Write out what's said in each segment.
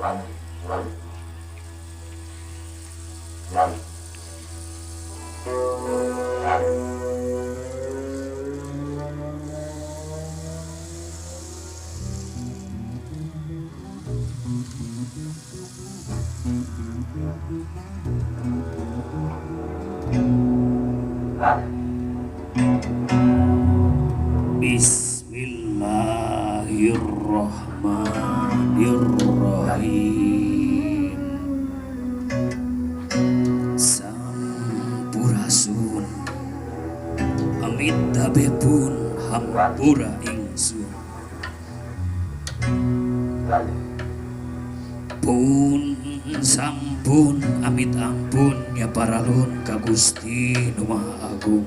Bismillahirrahmanirrahim. Sampurasun amit tabepun hampura ingsun. Pun sampun amit ampun ya paralun ka Gusti Nu Maha Agung.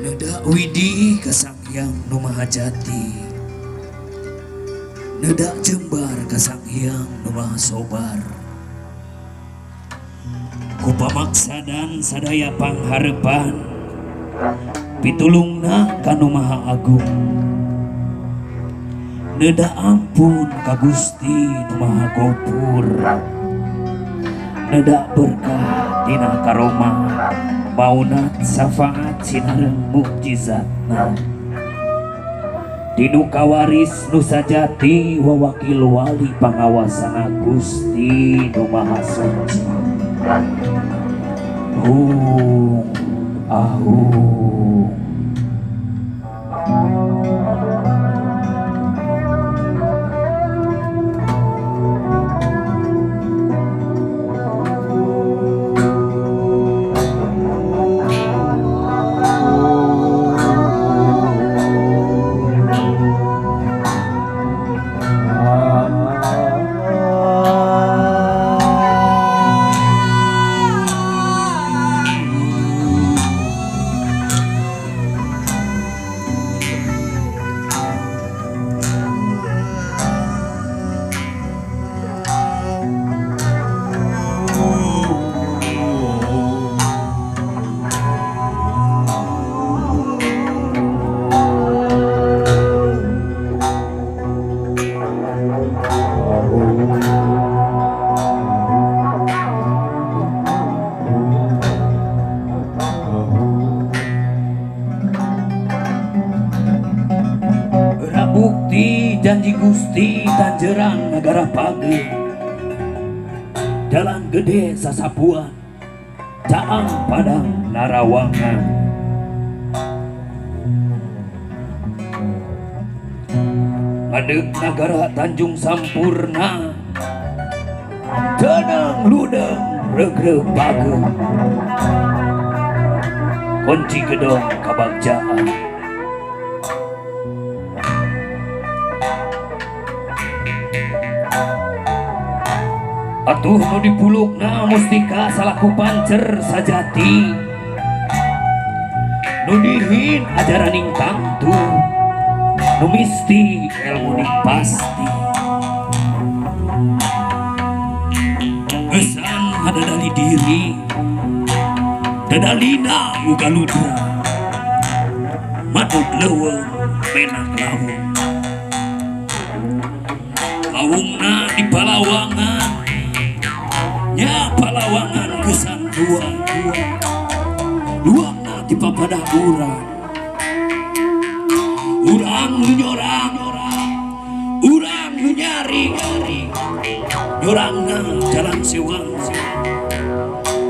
Neda widi ka Sang Hyang Nu Maha Jati. Neda jembar ka Sang Hyang Nu Maha Sobar. Ku pamaksadan sadaya pangharepan pitulungna ka Nu Maha Agung. Neda ampun ka Gusti Nu Maha Gopur. Neda berkah dina karomah maunat syafaat sinareng mukjizatna. Dinu kawaris nu sajati wawakil wali pangawasana Gusti Nu Maha Suci. Hung ahung. Bukti janji Gusti Tanjerang Negara Page Dalan Gede Sasapuan Caang Padang Narawangan. Ngadeg Nagara Tanjung Sampurna Tenang Ludeng Regreg Page Kunci Gedong Kabagjaan. Atuh nu dipulukna mustika salaku pancer sajati. Nu dihin ajaraning tangtu. Nu misti ilmu pasti. Gesan hadadali diri. Dadalina uga ludra. Manut leuweung menak lawung. Lawungna di Palawangan. Ya Palawangan kesan dua di papadah urang nu nyorang urang nu nyari nyorangna jalan sewang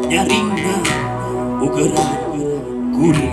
nyaringna ugeran gurih